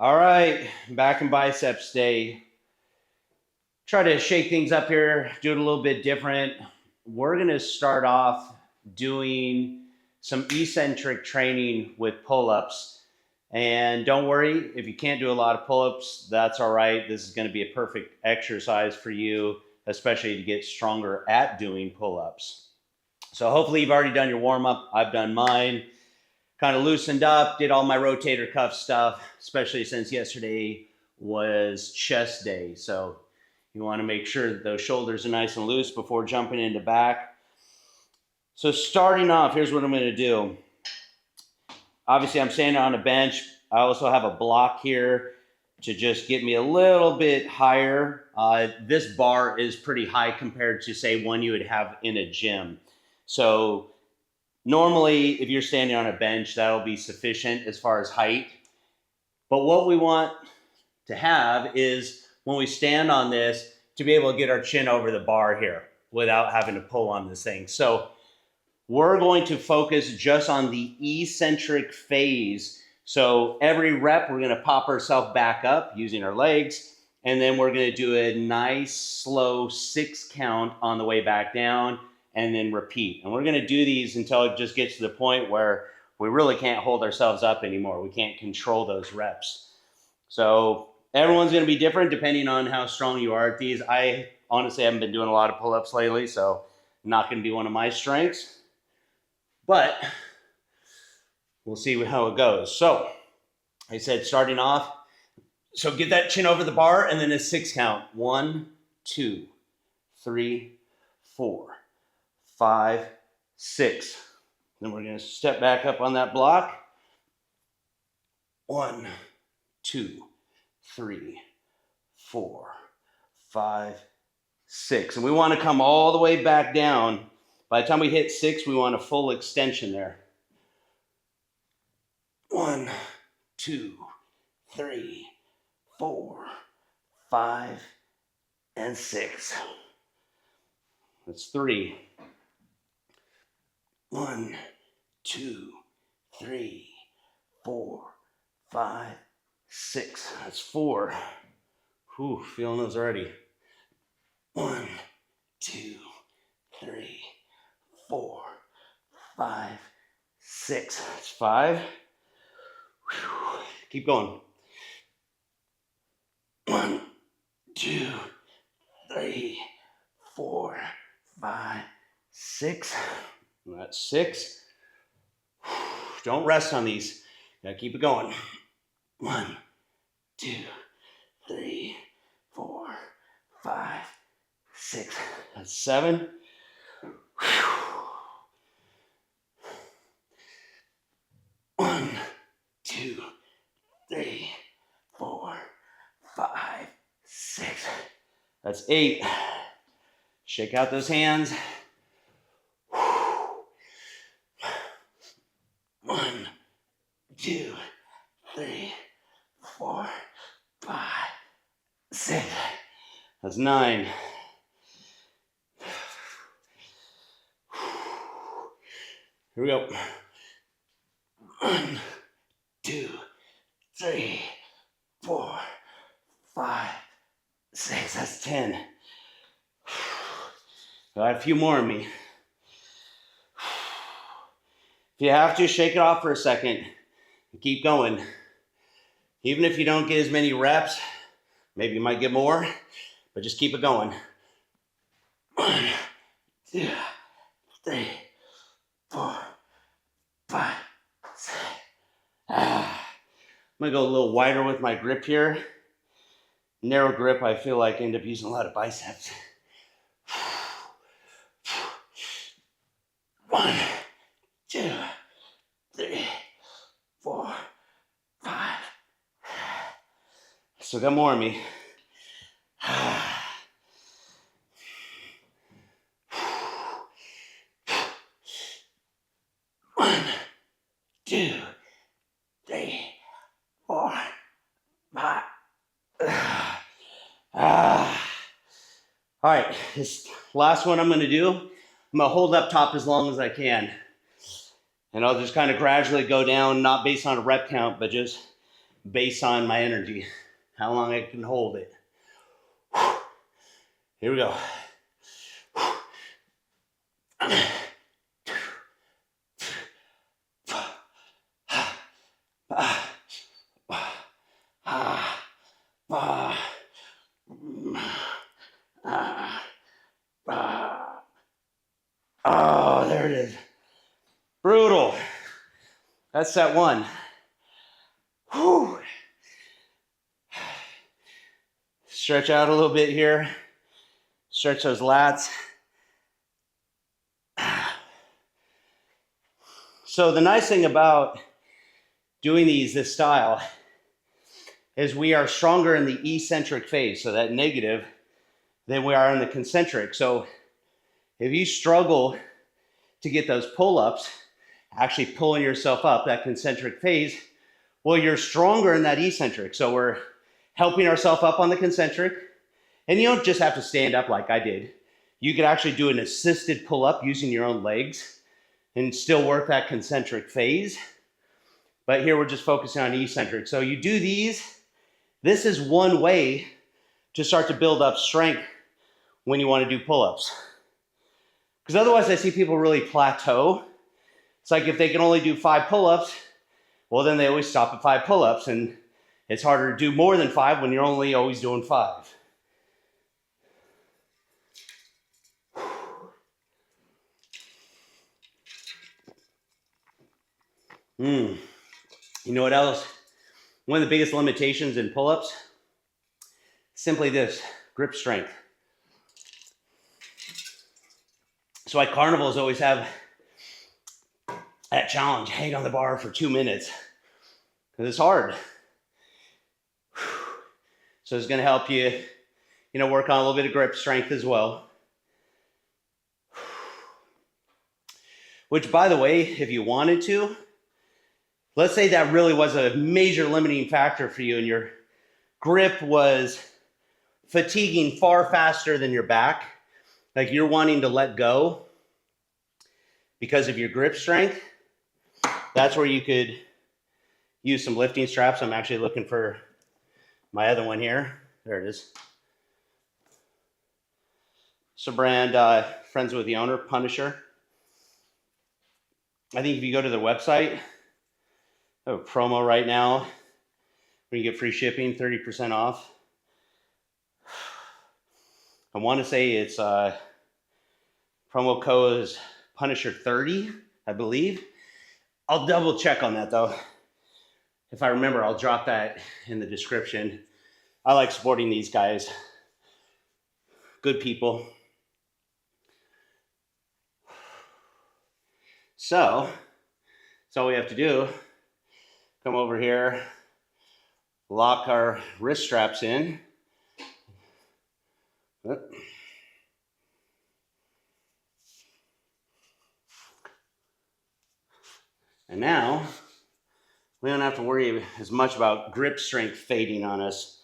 All right, back in biceps day. Try to shake things up here, do it a little bit different. We're going to start off doing some eccentric training with pull-ups. And don't worry, if you can't do a lot of pull-ups, that's all right. This is going to be a perfect exercise for you, especially to get stronger at doing pull-ups. So hopefully you've already done your warm-up. I've done mine. Kind of loosened up, did all my rotator cuff stuff, especially since yesterday was chest day. So you want to make sure that those shoulders are nice and loose before jumping into back. So starting off, here's what I'm going to do. Obviously, I'm standing on a bench. I also have a block here to just get me a little bit higher. This bar is pretty high compared to, say, one you would have in a gym. So normally, if you're standing on a bench, that'll be sufficient as far as height. But what we want to have is when we stand on this to be able to get our chin over the bar here without having to pull on this thing. So we're going to focus just on the eccentric phase. So every rep, we're going to pop ourselves back up using our legs. And then we're going to do a nice, slow 6 count on the way back down. And then repeat. And we're going to do these until it just gets to the point where we really can't hold ourselves up anymore. We can't control those reps. So everyone's going to be different depending on how strong you are at these. I honestly haven't been doing a lot of pull-ups lately, so not going to be one of my strengths. But we'll see how it goes. So I said starting off, so get that chin over the bar and then a 6 count. 1, 2, 3, 4. 5, 6. Then we're going to step back up on that block. 1, 2, 3, 4, 5, 6. And we want to come all the way back down. By the time we hit 6, we want a full extension there. 1, 2, 3, 4, 5, and 6. That's 3. 1, 2, 3, 4, 5, 6. That's 4. Whew, feeling those already. 1, 2, 3, 4, 5, 6. That's 5. Whew. Keep going. 1, 2, 3, 4, 5, 6. That's 6. Don't rest on these. Gotta keep it going. 1, 2, 3, 4, 5, 6. That's 7. 1, 2, 3, 4, 5, 6. That's 8. Shake out those hands. 1, 2, 3, 4, 5, 6. That's 9. Here we go. 1, 2, 3, 4, 5, 6. That's 10. Got a few more in me. If you have to, shake it off for a second and keep going. Even if you don't get as many reps, maybe you might get more, but just keep it going. 1, 2, 3, 4, 5, 6. I'm gonna go a little wider with my grip here. Narrow grip, I feel like I end up using a lot of biceps. 1, 2, 3, 4, 5. Still got more in me. 1, 2, 3, 4, 5. All right, this last one I'm going to do, I'm going to hold up top as long as I can. And I'll just kind of gradually go down, not based on a rep count, but just based on my energy, how long I can hold it. Here we go. Oh, there it is. Brutal. That's set one. Whew. Stretch out a little bit here. Stretch those lats. So the nice thing about doing this style is we are stronger in the eccentric phase, so that negative, than we are in the concentric. So if you struggle to get those pull-ups, actually pulling yourself up, that concentric phase, well, you're stronger in that eccentric. So we're helping ourselves up on the concentric. And you don't just have to stand up like I did. You could actually do an assisted pull-up using your own legs and still work that concentric phase. But here we're just focusing on eccentric. So you do these. This is one way to start to build up strength when you want to do pull-ups. Because otherwise I see people really plateau. It's like if they can only do 5 pull-ups, well then they always stop at 5 pull-ups, and it's harder to do more than 5 when you're only always doing 5. You know what else? One of the biggest limitations in pull-ups, simply this, grip strength. So at carnivals always have that challenge, hang on the bar for 2 minutes, because it's hard. So it's gonna help you, work on a little bit of grip strength as well. Which, by the way, if you wanted to, let's say that really was a major limiting factor for you and your grip was fatiguing far faster than your back, like you're wanting to let go because of your grip strength, that's where you could use some lifting straps. I'm actually looking for my other one here. There it is. It's a brand, friends with the owner, Punisher. I think if you go to their website, I have a promo right now where you get free shipping, 30% off. I want to say it's promo code is Punisher30, I believe. I'll double check on that though. If I remember, I'll drop that in the description. I like supporting these guys. Good people. So, that's all we have to do. Come over here, lock our wrist straps in. And now, we don't have to worry as much about grip strength fading on us.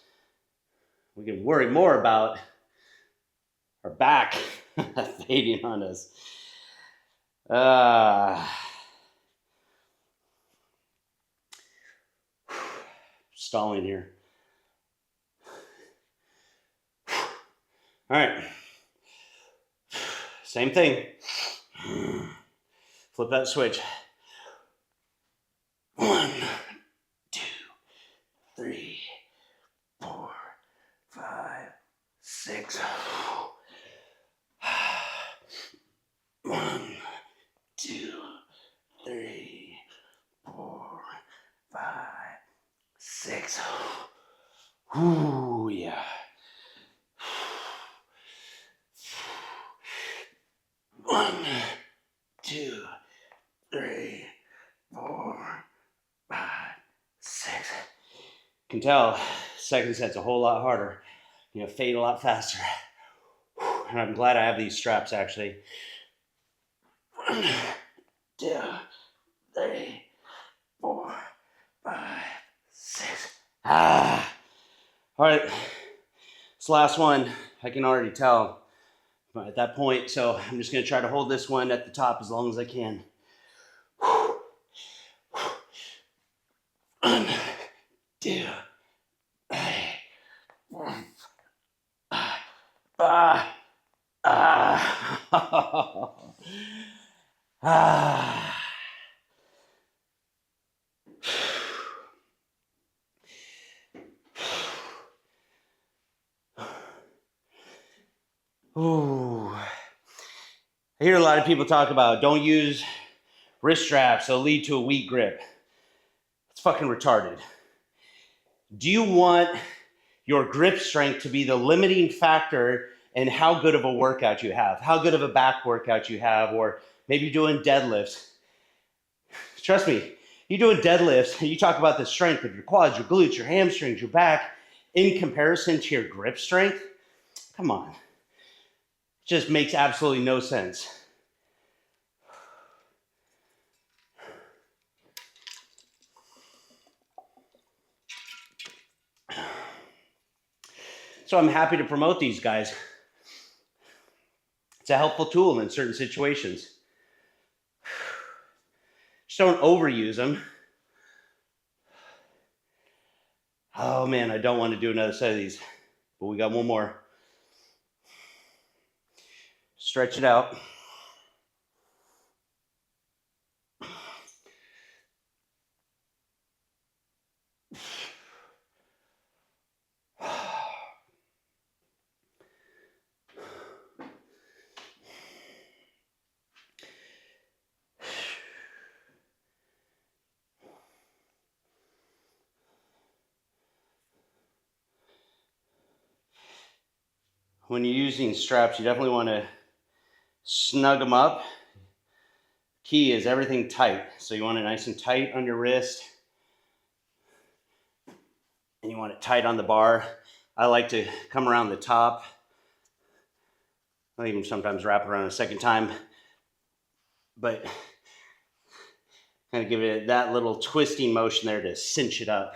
We can worry more about our back fading on us. Stalling here. All right. Same thing. Flip that switch. 1, 2, 3, 4, 5, 6. 1, 2, 3, 4, 5, 6. Ooh, yeah. 1, 2, 3, 4, 5, 6. You can tell second set's a whole lot harder. Fade a lot faster. And I'm glad I have these straps actually. 1, 2, 3, 4, 5, 6. All right. This last one, I can already tell at that point. So I'm just going to try to hold this one at the top as long as I can. 1, 2, 3, 4. Ah, ah, ah. Ooh. I hear a lot of people talk about don't use wrist straps, they'll lead to a weak grip. It's fucking retarded. Do you want your grip strength to be the limiting factor in how good of a workout you have, how good of a back workout you have, or maybe doing deadlifts? Trust me, you doing deadlifts, you talk about the strength of your quads, your glutes, your hamstrings, your back, in comparison to your grip strength. Come on. It just makes absolutely no sense. So I'm happy to promote these guys. It's a helpful tool in certain situations. Just don't overuse them. Oh man, I don't want to do another set of these, but we got one more. Stretch it out. When you're using straps, you definitely want to snug them up. Key is everything tight. So you want it nice and tight on your wrist. And you want it tight on the bar. I like to come around the top. I'll even sometimes wrap around a second time. But kind of give it that little twisting motion there to cinch it up.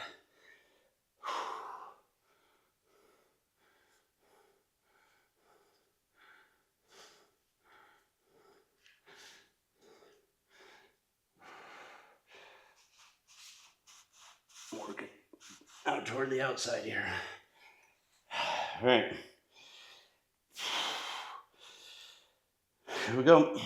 Work it out toward the outside here. All right. Here we go.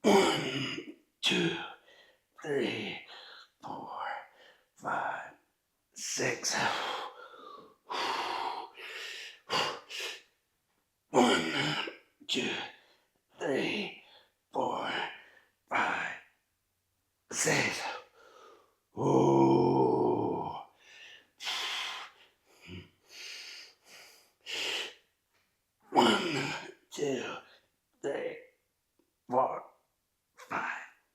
1, 2, 3, 4, 5, 6. 1, 2, 3, 4, 5, 6. Ooh. 1, 2, 3, 4, 5,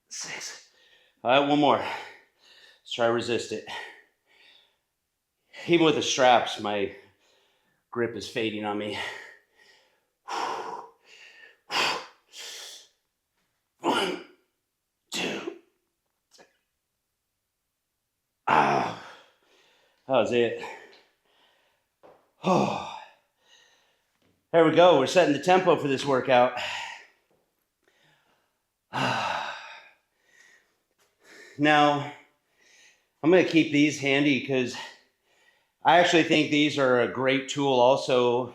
6. All right, one more. Let's try to resist it. Even with the straps, my grip is fading on me. 1, 2. Ah, that was it. Oh. There we go. We're setting the tempo for this workout. Now, I'm going to keep these handy because I actually think these are a great tool also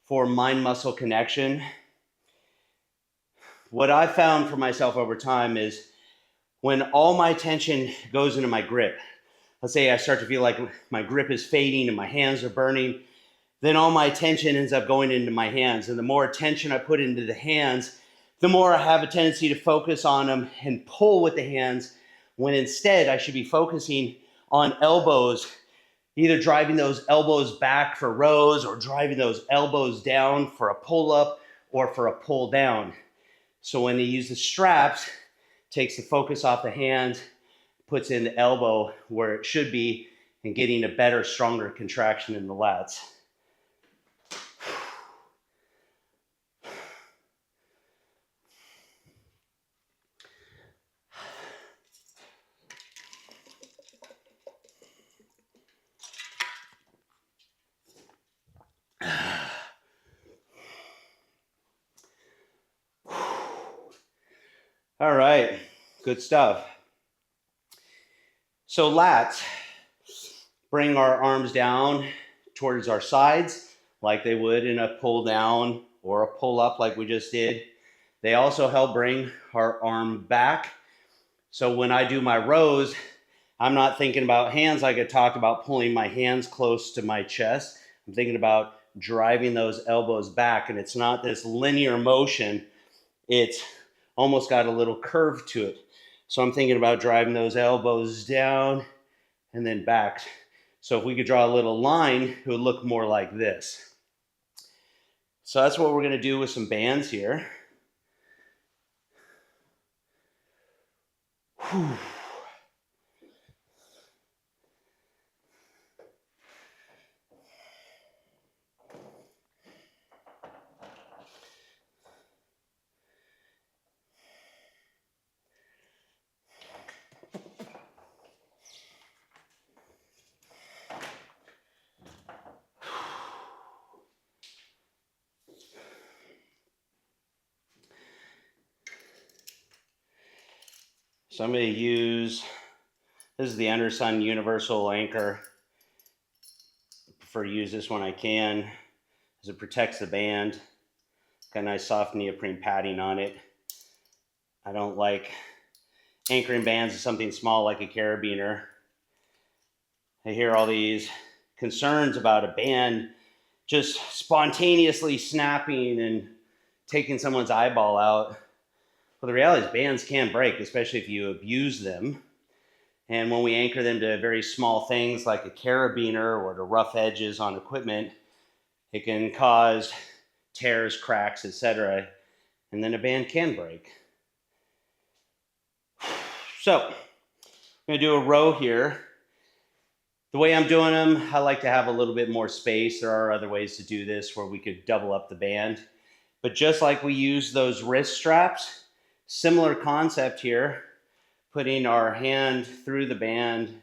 for mind-muscle connection. What I found for myself over time is when all my attention goes into my grip, let's say I start to feel like my grip is fading and my hands are burning, then all my attention ends up going into my hands. And the more attention I put into the hands, the more I have a tendency to focus on them and pull with the hands, when instead I should be focusing on elbows, either driving those elbows back for rows or driving those elbows down for a pull-up or for a pull-down. So when they use the straps, takes the focus off the hands, puts in the elbow where it should be, and getting a better, stronger contraction in the lats. All right, good stuff. So lats, bring our arms down towards our sides like they would in a pull down or a pull up like we just did. They also help bring our arm back. So when I do my rows, I'm not thinking about hands like I talked about, pulling my hands close to my chest. I'm thinking about driving those elbows back, and it's not this linear motion. It's almost got a little curve to it. So I'm thinking about driving those elbows down and then back. So if we could draw a little line, it would look more like this. So that's what we're going to do with some bands here. Whew. So I'm going to use, this is the Undersun Universal Anchor. I prefer to use this when I can, as it protects the band. Got a nice soft neoprene padding on it. I don't like anchoring bands to something small like a carabiner. I hear all these concerns about a band just spontaneously snapping and taking someone's eyeball out. Well, the reality is bands can break, especially if you abuse them. And when we anchor them to very small things like a carabiner or to rough edges on equipment, it can cause tears, cracks, etc. And then a band can break. So I'm going to do a row here. The way I'm doing them, I like to have a little bit more space. There are other ways to do this where we could double up the band. But just like we use those wrist straps, similar concept here, putting our hand through the band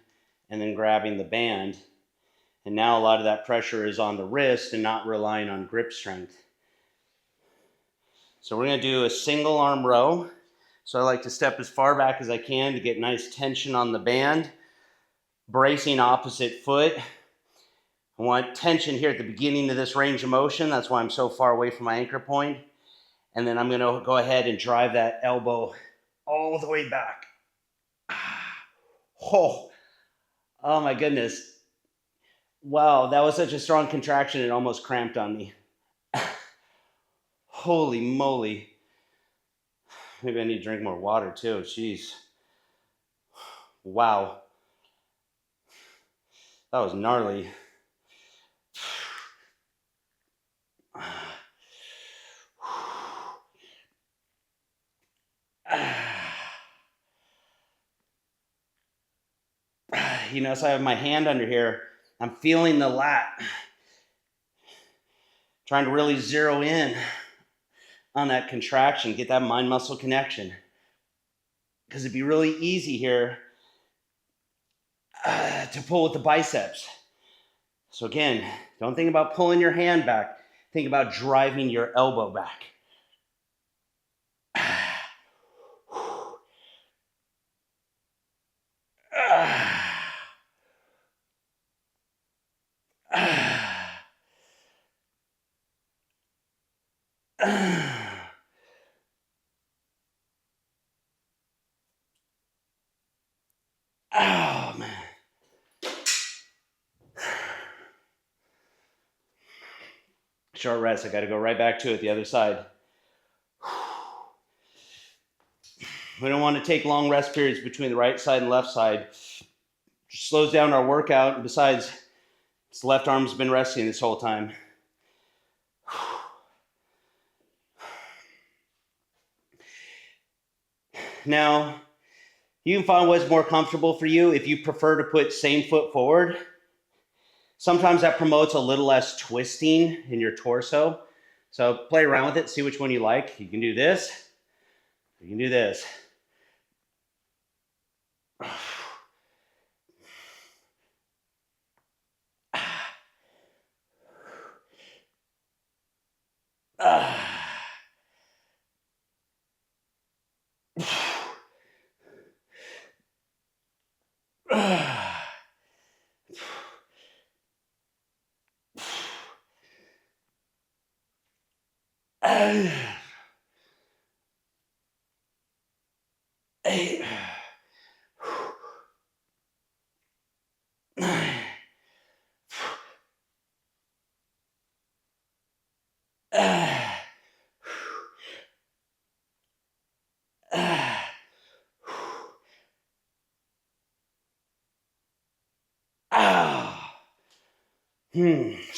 and then grabbing the band. And now a lot of that pressure is on the wrist and not relying on grip strength. So we're going to do a single arm row. So I like to step as far back as I can to get nice tension on the band. Bracing opposite foot. I want tension here at the beginning of this range of motion. That's why I'm so far away from my anchor point. And then I'm going to go ahead and drive that elbow all the way back. Oh my goodness. Wow, that was such a strong contraction, it almost cramped on me. Holy moly. Maybe I need to drink more water too. Jeez. Wow. That was gnarly. You know, so I have my hand under here. I'm feeling the lat. Trying to really zero in on that contraction, get that mind-muscle connection. Because it'd be really easy here to pull with the biceps. So again, don't think about pulling your hand back. Think about driving your elbow back. Oh, man. Short rest. I got to go right back to it the other side. We don't want to take long rest periods between the right side and left side. Just slows down our workout. And besides, this left arm's been resting this whole time. Now, you can find what's more comfortable for you. If you prefer to put same foot forward, sometimes that promotes a little less twisting in your torso. So play around with it, see which one you like. You can do this, you can do this. 8, 9,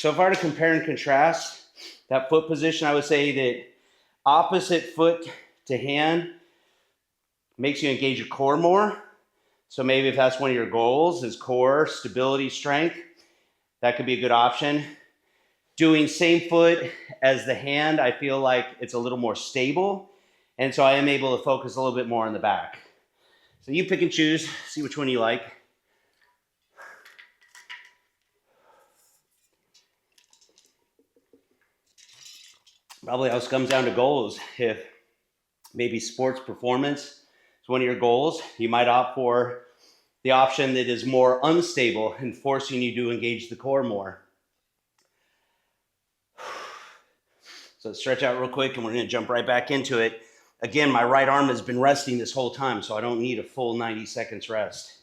So if I were to compare and contrast that foot position, I would say that opposite foot to hand makes you engage your core more. So maybe if that's one of your goals is core, stability, strength, that could be a good option. Doing same foot as the hand, I feel like it's a little more stable. And so I am able to focus a little bit more on the back. So you pick and choose, see which one you like. Probably else comes down to goals. If maybe sports performance is one of your goals, you might opt for the option that is more unstable and forcing you to engage the core more. So let's stretch out real quick and we're going to jump right back into it. Again, my right arm has been resting this whole time, so I don't need a full 90 seconds rest.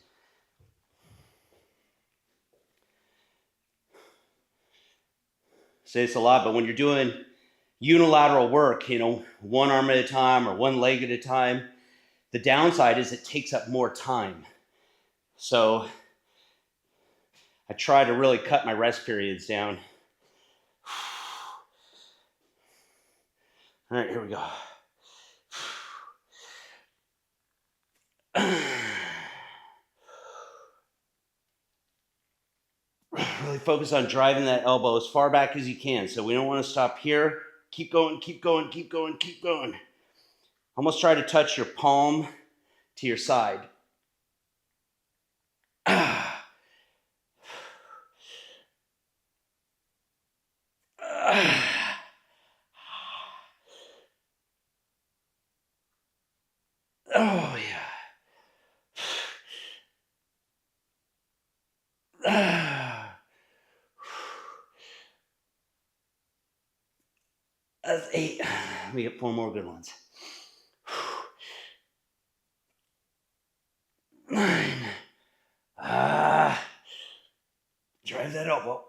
Say this a lot, but when you're doing unilateral work, one arm at a time or one leg at a time, the downside is it takes up more time. So I try to really cut my rest periods down. All right, here we go. Really focus on driving that elbow as far back as you can. So we don't want to stop here. Keep going, keep going, keep going, keep going. Almost try to touch your palm to your side. Oh, yeah. That's 8. Let me get 4 more good ones. 9. Drive that elbow.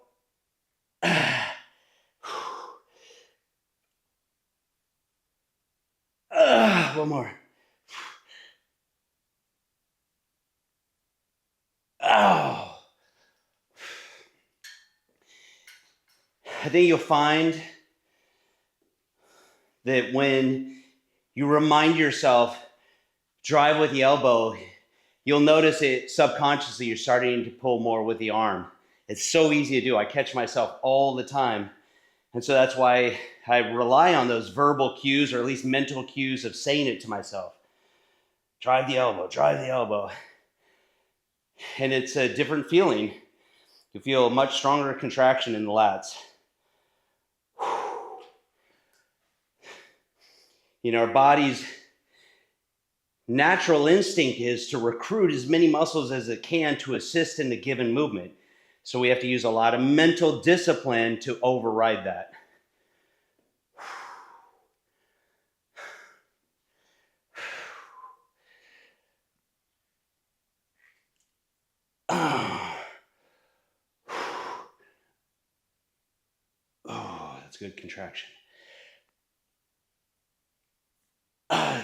1 more. Oh. I think you'll find that when you remind yourself, drive with the elbow, you'll notice it subconsciously, you're starting to pull more with the arm. It's so easy to do. I catch myself all the time. And so that's why I rely on those verbal cues, or at least mental cues of saying it to myself. Drive the elbow, drive the elbow. And it's a different feeling. You feel a much stronger contraction in the lats. Our body's natural instinct is to recruit as many muscles as it can to assist in the given movement. So we have to use a lot of mental discipline to override that. Oh, that's good contraction.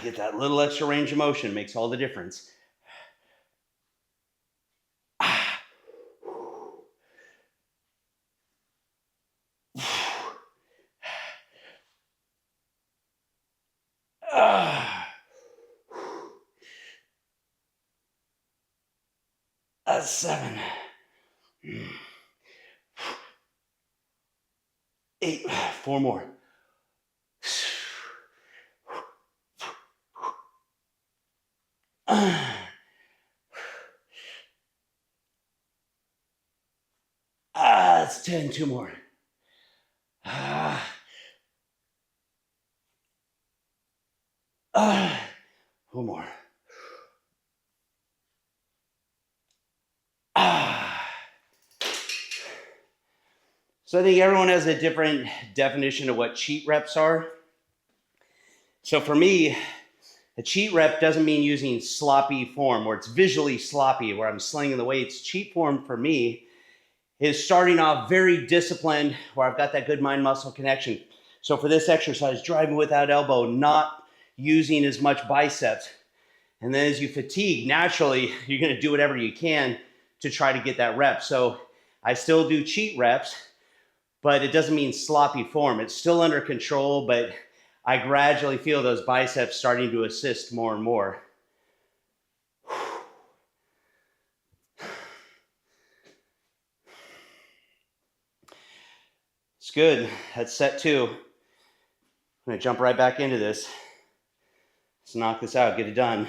Get that little extra range of motion, makes all the difference. 7. 8. 4 more. 10. 2 more. 1 more. So I think everyone has a different definition of what cheat reps are. So for me, a cheat rep doesn't mean using sloppy form where it's visually sloppy, where I'm slinging the weights. Cheat form for me is starting off very disciplined, where I've got that good mind-muscle connection. So for this exercise, driving without elbow, not using as much biceps. And then as you fatigue, naturally, you're gonna do whatever you can to try to get that rep. So I still do cheat reps, but it doesn't mean sloppy form. It's still under control, but I gradually feel those biceps starting to assist more and more. It's good. That's set 2. I'm gonna jump right back into this. Let's knock this out, get it done.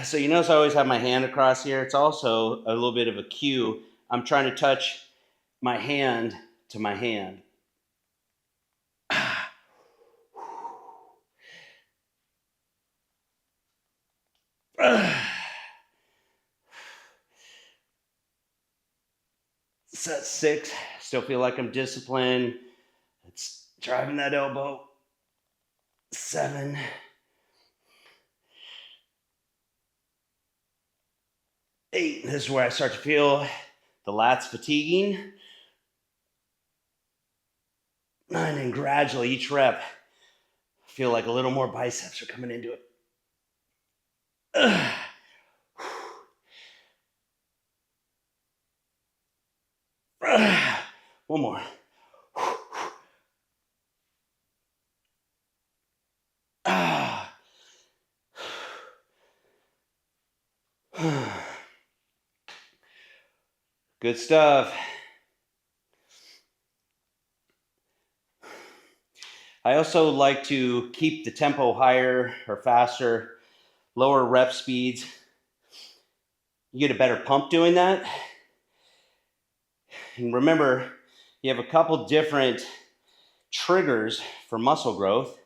So you notice I always have my hand across here. It's also a little bit of a cue. I'm trying to touch my hand to my hand. Set 6. Still feel like I'm disciplined. It's driving that elbow. 7. 8. This is where I start to feel the lats fatiguing. 9, and gradually each rep, I feel like a little more biceps are coming into it. One more. Good stuff. I also like to keep the tempo higher or faster, lower rep speeds. You get a better pump doing that. And remember, you have a couple different triggers for muscle growth.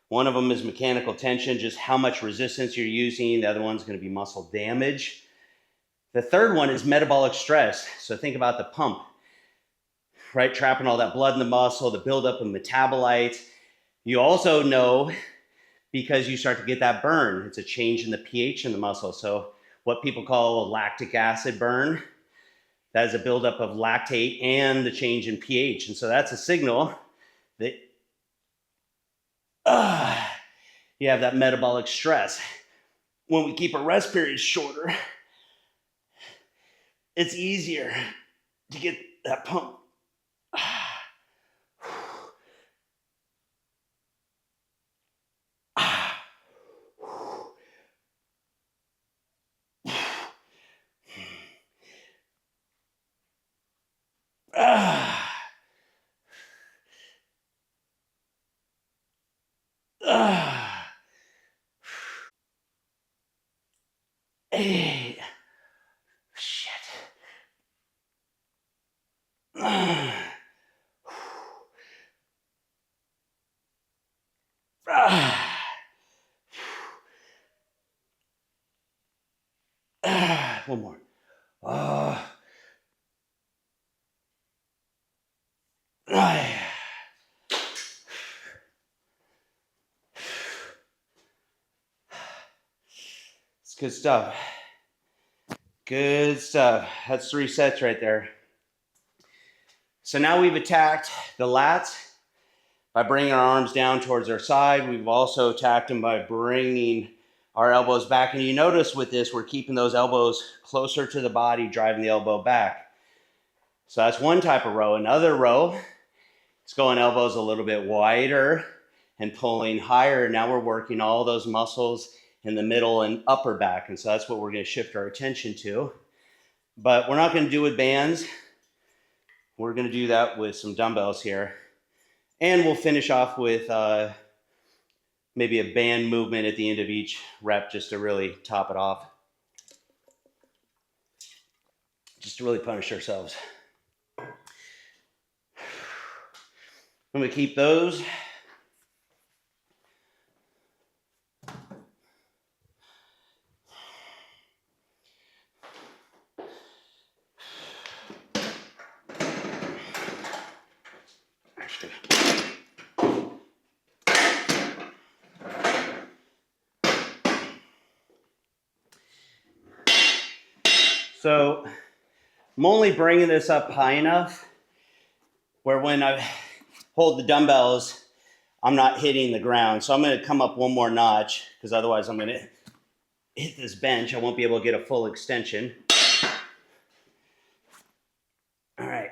One of them is mechanical tension, just how much resistance you're using. The other one's going to be muscle damage. The third one is metabolic stress. So think about the pump, right? Trapping all that blood in the muscle, the buildup of metabolites. You also know, because you start to get that burn, it's a change in the pH in the muscle. So what people call a lactic acid burn, that is a buildup of lactate and the change in pH. And so that's a signal that you have that metabolic stress. When we keep our rest periods shorter, it's easier to get that pump. Hey, shit. One more. It's good stuff. Good stuff. That's 3 sets right there. So now we've attacked the lats by bringing our arms down towards our side. We've also attacked them by bringing our elbows back. And you notice with this, we're keeping those elbows closer to the body, driving the elbow back. So that's one type of row. Another row, it's going elbows a little bit wider and pulling higher. Now we're working all those muscles in the middle and upper back. And so that's what we're going to shift our attention to. But we're not going to do with bands. We're going to do that with some dumbbells here. And we'll finish off with maybe a band movement at the end of each rep just to really top it off. Just to really punish ourselves. I'm going to keep those. So I'm only bringing this up high enough where when I hold the dumbbells, I'm not hitting the ground. So I'm going to come up one more notch because otherwise I'm going to hit this bench. I won't be able to get a full extension. All right.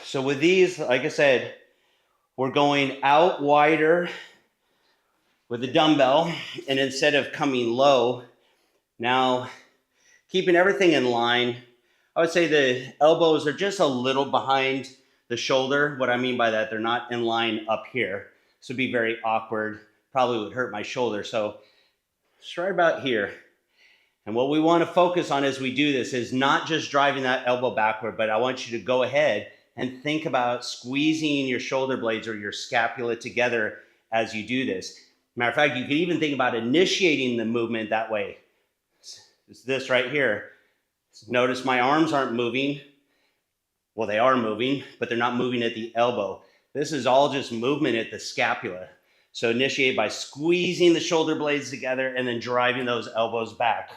So with these, like I said, we're going out wider with the dumbbell, and instead of coming low, now keeping everything in line, I would say the elbows are just a little behind the shoulder. What I mean by that, they're not in line up here. This would be very awkward, probably would hurt my shoulder. So it's right about here. And what we want to focus on as we do this is not just driving that elbow backward, but I want you to go ahead and think about squeezing your shoulder blades or your scapula together as you do this. Matter of fact, you could even think about initiating the movement that way. It's this right here. Notice my arms aren't moving. Well, they are moving, but they're not moving at the elbow. This is all just movement at the scapula. So initiate by squeezing the shoulder blades together and then driving those elbows back.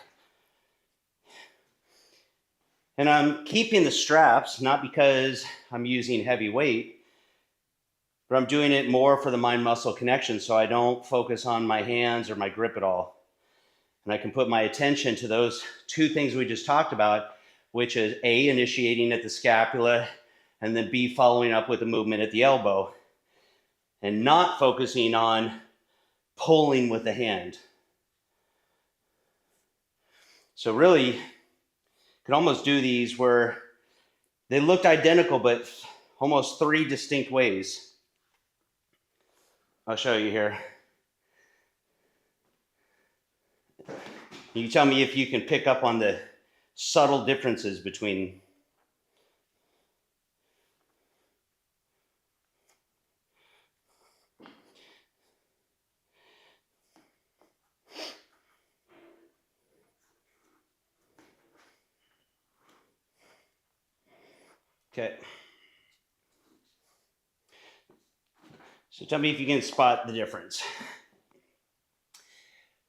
And I'm keeping the straps, not because I'm using heavy weight, but I'm doing it more for the mind-muscle connection so I don't focus on my hands or my grip at all. And I can put my attention to those two things we just talked about, which is A, initiating at the scapula, and then B, following up with a movement at the elbow, and not focusing on pulling with the hand. So really, you could almost do these where they looked identical, but almost three distinct ways. I'll show you here. You tell me if you can pick up on the subtle differences between. Okay. So tell me if you can spot the difference.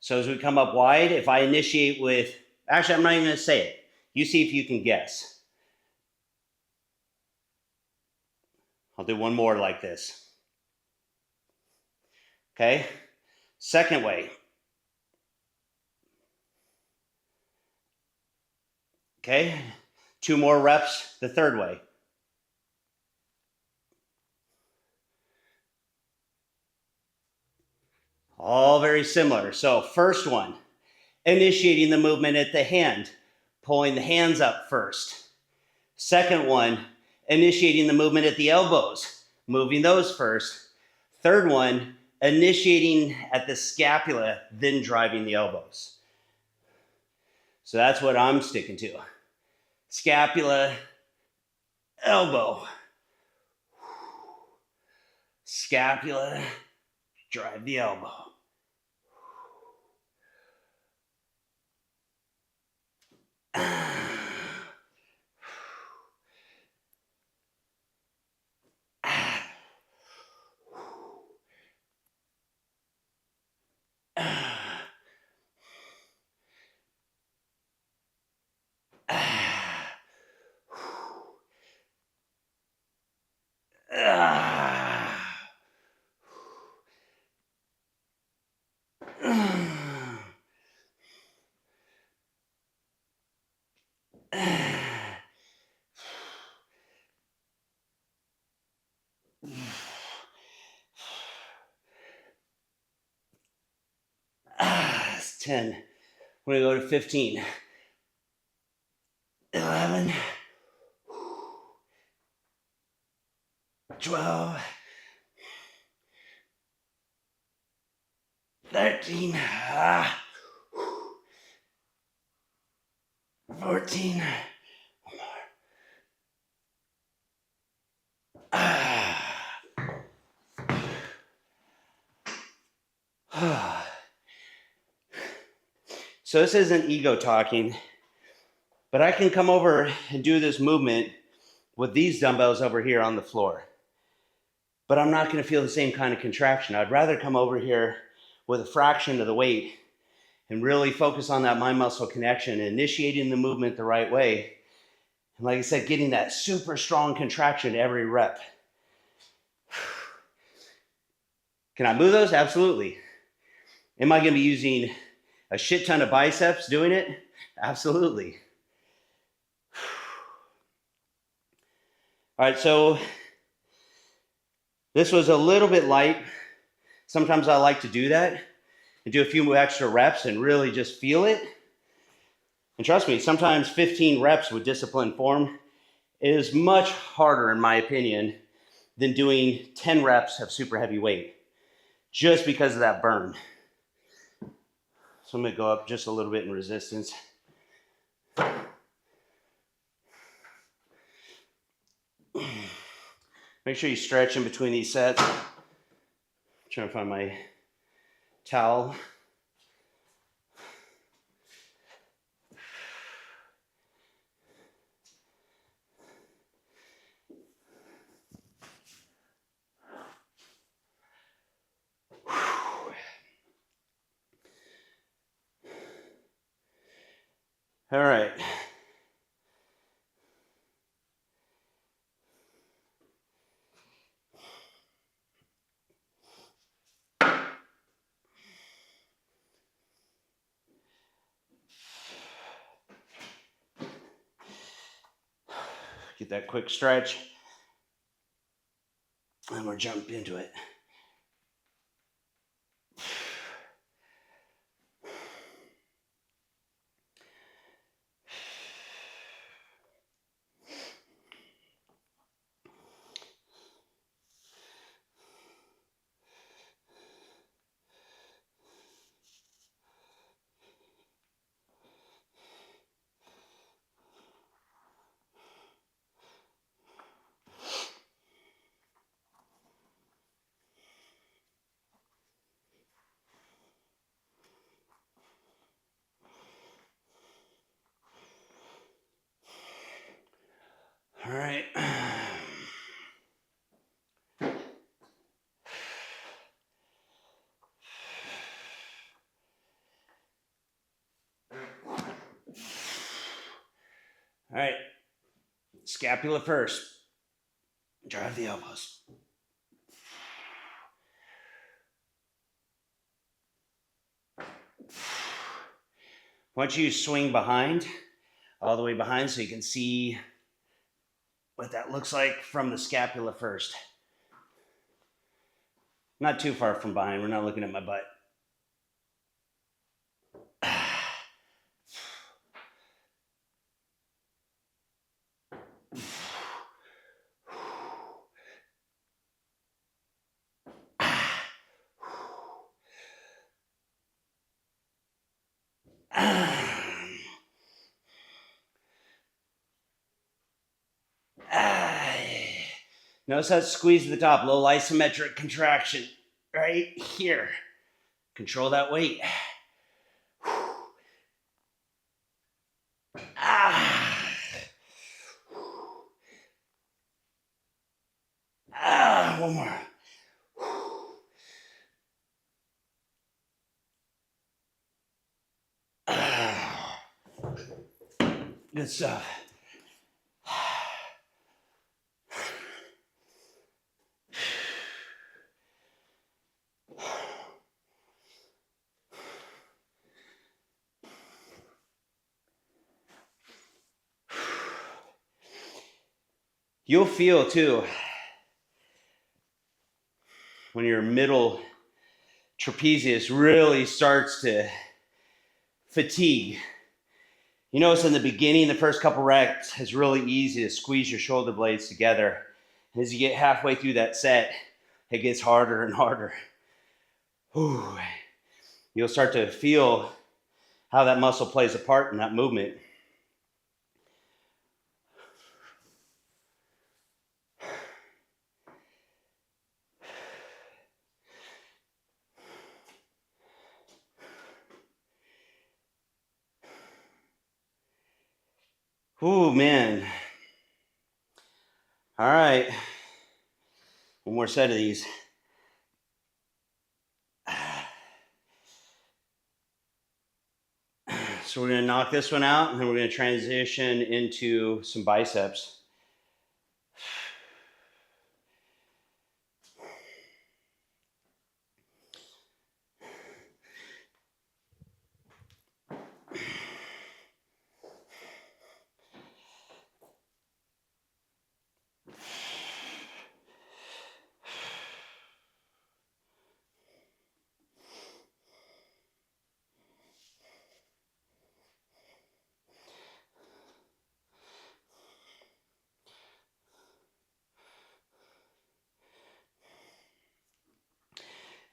So as we come up wide, if I initiate with, actually, I'm not even going to say it. You see if you can guess. I'll do one more like this. Okay. Second way. Okay. 2 more reps the third way. All very similar. So first one, initiating the movement at the hand, pulling the hands up first. Second one, initiating the movement at the elbows, moving those first. Third one, initiating at the scapula, then driving the elbows. So that's what I'm sticking to. Scapula, elbow. Scapula, drive the elbow. 10. We're gonna go to 15. 11. 12. 13. 14. So this isn't ego talking, but I can come over and do this movement with these dumbbells over here on the floor. But I'm not going to feel the same kind of contraction. I'd rather come over here with a fraction of the weight and really focus on that mind-muscle connection, initiating the movement the right way. And like I said, getting that super strong contraction every rep. Can I move those? Absolutely. Am I going to be using a shit ton of biceps doing it? Absolutely. All right, so this was a little bit light. Sometimes I like to do that and do a few extra reps and really just feel it. And trust me, sometimes 15 reps with disciplined form is much harder, in my opinion, than doing 10 reps of super heavy weight, just because of that burn. So I'm gonna go up just a little bit in resistance. Make sure you stretch in between these sets. I'm trying to find my towel. All right. Get that quick stretch, and we'll jump into it. All right. All right. Scapula first. Drive the elbows. Once you swing behind, all the way behind, so you can see what that looks like from the scapula first. Not too far from behind. We're not looking at my butt. Notice how it squeezes the top, little isometric contraction right here. Control that weight. One more. Good stuff. You'll feel too, when your middle trapezius really starts to fatigue. You notice in the beginning, the first couple reps, it's really easy to squeeze your shoulder blades together. And as you get halfway through that set, it gets harder and harder. Whew. You'll start to feel how that muscle plays a part in that movement. Ooh, man. All right. One more set of these. So we're going to knock this one out, and then we're going to transition into some biceps.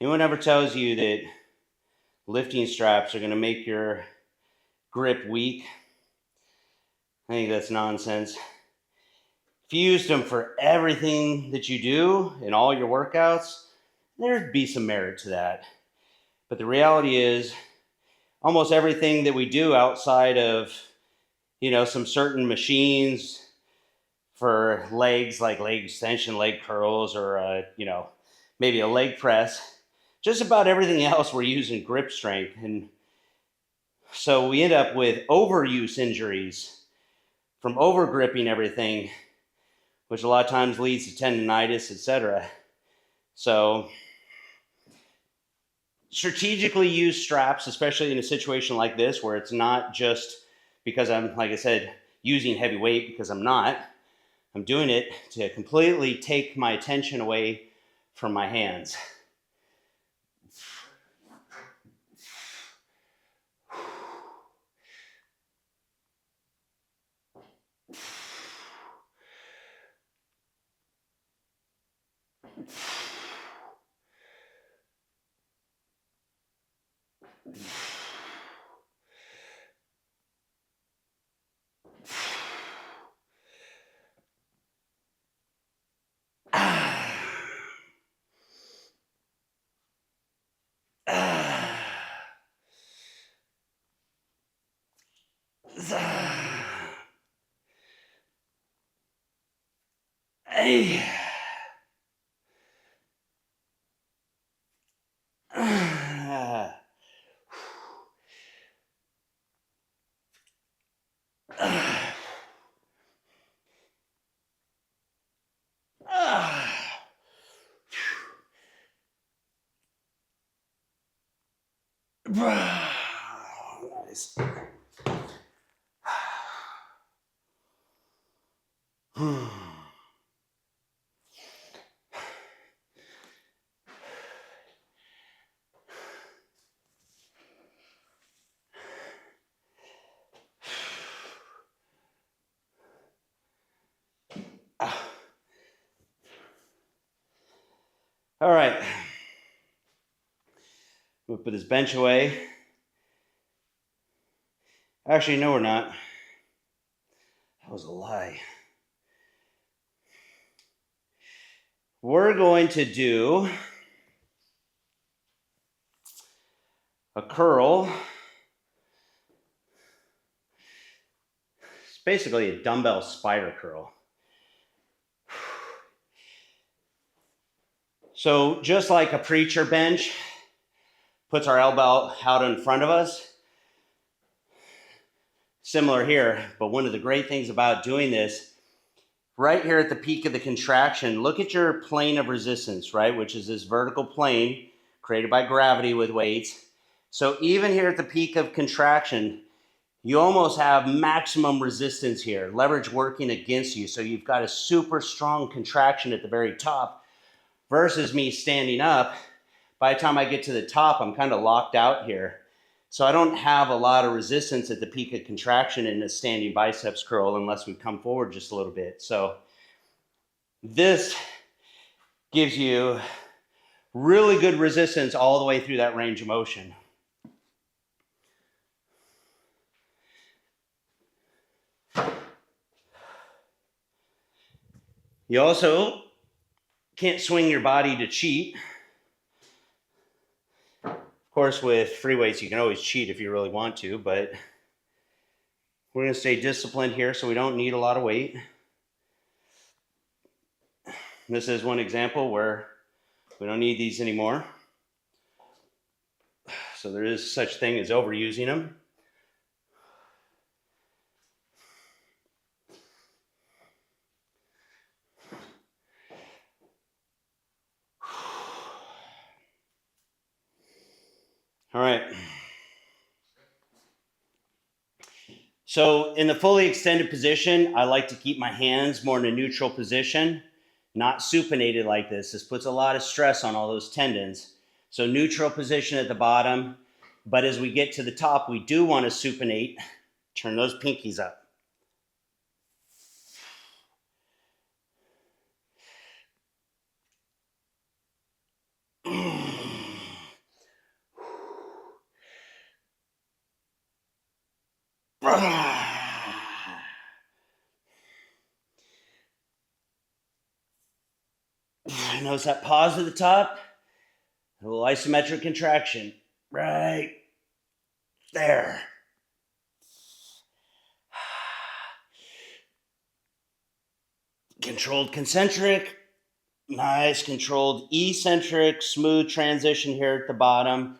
Anyone ever tells you that lifting straps are going to make your grip weak? I think that's nonsense. If you used them for everything that you do in all your workouts, there'd be some merit to that. But the reality is, almost everything that we do outside of, some certain machines for legs, like leg extension, leg curls, or, maybe a leg press, just about everything else we're using grip strength. And so we end up with overuse injuries from over gripping everything, which a lot of times leads to tendonitis, etc. So strategically use straps, especially in a situation like this, where it's not just because I'm, like I said, using heavy weight, because I'm not. I'm doing it to completely take my attention away from my hands. Nice. All right. We'll put this bench away. Actually, no, we're not. That was a lie. We're going to do a curl. It's basically a dumbbell spider curl. So just like a preacher bench puts our elbow out in front of us, similar here, but one of the great things about doing this, right here at the peak of the contraction, look at your plane of resistance, right? Which is this vertical plane created by gravity with weights. So even here at the peak of contraction, you almost have maximum resistance here, leverage working against you. So you've got a super strong contraction at the very top versus me standing up. By the time I get to the top, I'm kind of locked out here. So I don't have a lot of resistance at the peak of contraction in a standing biceps curl unless we come forward just a little bit. So this gives you really good resistance all the way through that range of motion. You also can't swing your body to cheat. Of course, with free weights, you can always cheat if you really want to, but we're going to stay disciplined here so we don't need a lot of weight. This is one example where we don't need these anymore. So there is such thing as overusing them. All right. So in the fully extended position, I like to keep my hands more in a neutral position, not supinated like this. This puts a lot of stress on all those tendons. So neutral position at the bottom, but as we get to the top, we do want to supinate. Turn those pinkies up. Notice that pause at the top? A little isometric contraction. Right there. Controlled concentric. Nice controlled eccentric. Smooth transition here at the bottom.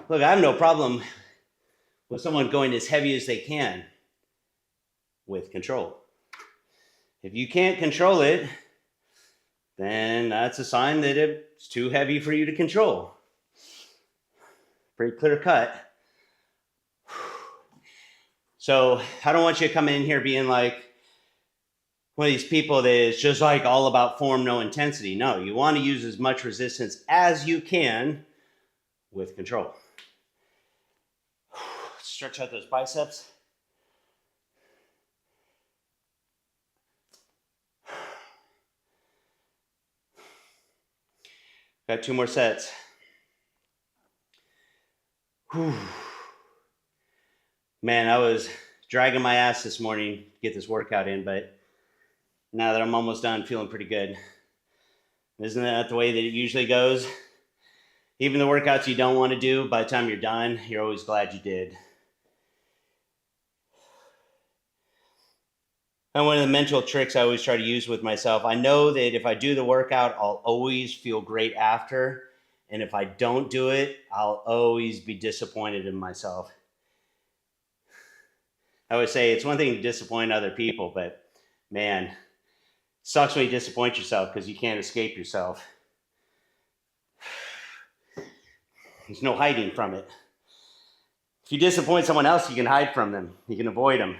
Look, I have no problem with someone going as heavy as they can with control. If you can't control it, then that's a sign that it's too heavy for you to control. Pretty clear cut. So I don't want you to come in here being like one of these people that is just like all about form, no intensity. No, you want to use as much resistance as you can with control. Stretch out those biceps. Got 2 more sets. Whew. Man, I was dragging my ass this morning to get this workout in, but now that I'm almost done, feeling pretty good. Isn't that the way that it usually goes? Even the workouts you don't want to do, by the time you're done, you're always glad you did. And one of the mental tricks I always try to use with myself, I know that if I do the workout, I'll always feel great after. And if I don't do it, I'll always be disappointed in myself. I always say it's one thing to disappoint other people, but man, it sucks when you disappoint yourself because you can't escape yourself. There's no hiding from it. If you disappoint someone else, you can hide from them. You can avoid them.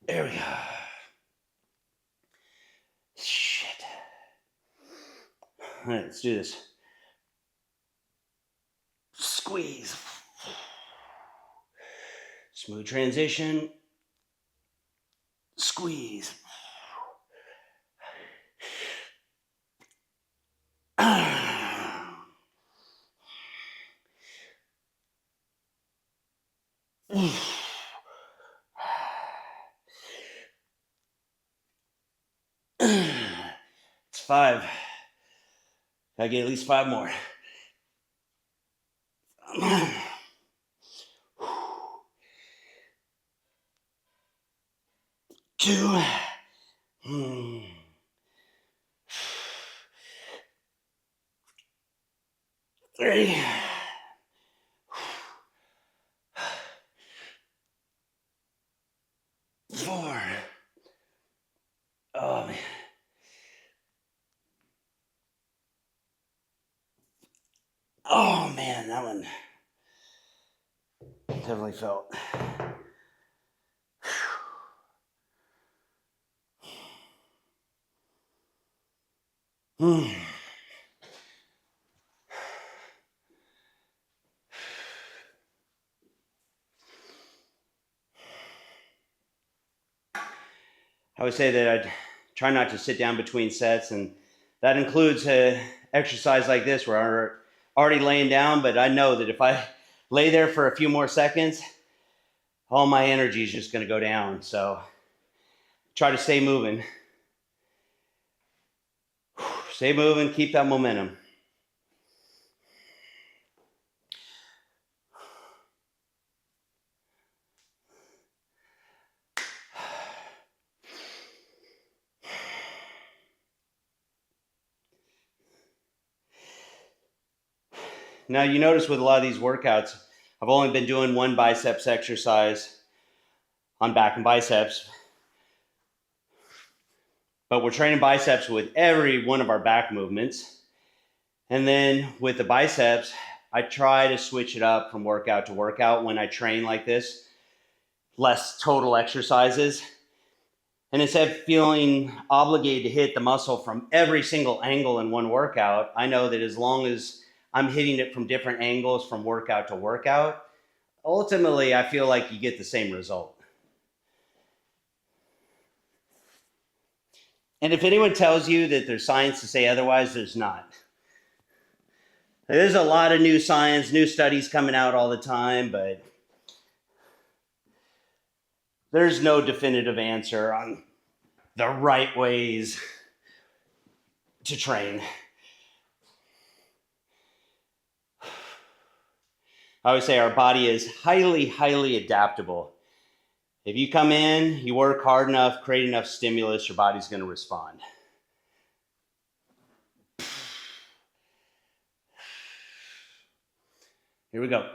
There we go. Shit. All right, let's do this. Squeeze. Smooth transition. Squeeze. It's 5. Gotta get at least 5 more. 2. 3. 3, 4. Oh man. Oh man, that one definitely felt. I would say that I'd try not to sit down between sets, and that includes an exercise like this where I'm already laying down, but I know that if I lay there for a few more seconds, all my energy is just going to go down. So try to stay moving. Stay moving, keep that momentum. Now you notice with a lot of these workouts, I've only been doing one biceps exercise on back and biceps, but we're training biceps with every one of our back movements. And then with the biceps, I try to switch it up from workout to workout when I train like this, less total exercises. And instead of feeling obligated to hit the muscle from every single angle in one workout, I know that as long as I'm hitting it from different angles from workout to workout, ultimately I feel like you get the same result. And if anyone tells you that there's science to say otherwise, there's not. There's a lot of new science, new studies coming out all the time, but there's no definitive answer on the right ways to train. I always say our body is highly, highly adaptable. If you come in, you work hard enough, create enough stimulus, your body's going to respond. Here we go.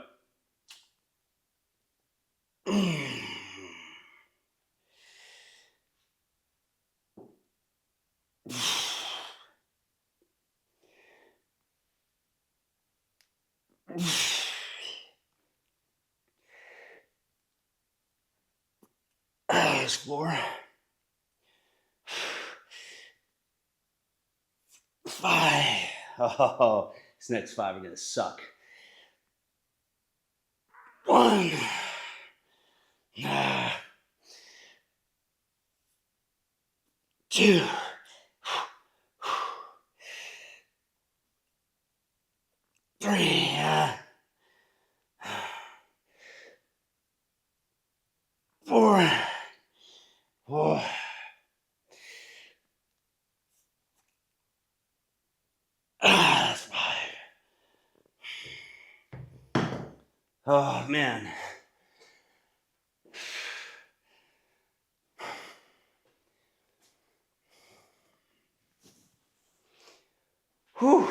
That's 4. 5. Oh, this next 5 are going to suck. 1. 2. 3. 4. 4. That's 5. Oh, man. Whew.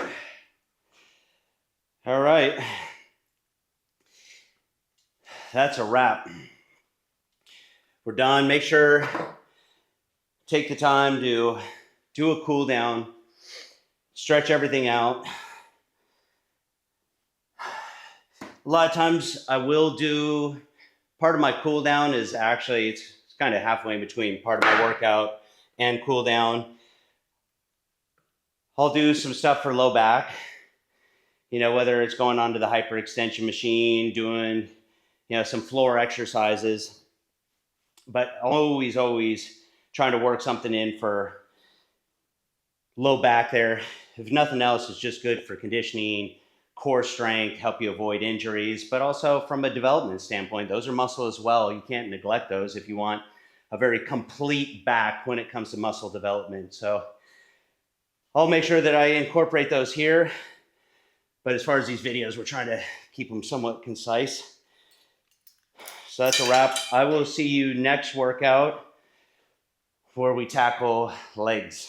All right. That's a wrap. We're done. Make sure, take the time to do a cool down, stretch everything out. A lot of times I will do, part of my cool down is actually, it's kind of halfway in between part of my workout and cool down. I'll do some stuff for low back, whether it's going onto the hyperextension machine, doing, some floor exercises, but always trying to work something in for low back there. If nothing else, it's just good for conditioning, core strength, help you avoid injuries, but also from a development standpoint, those are muscle as well. You can't neglect those if you want a very complete back when it comes to muscle development. So I'll make sure that I incorporate those here. But as far as these videos, we're trying to keep them somewhat concise. So that's a wrap. I will see you next workout where we tackle legs.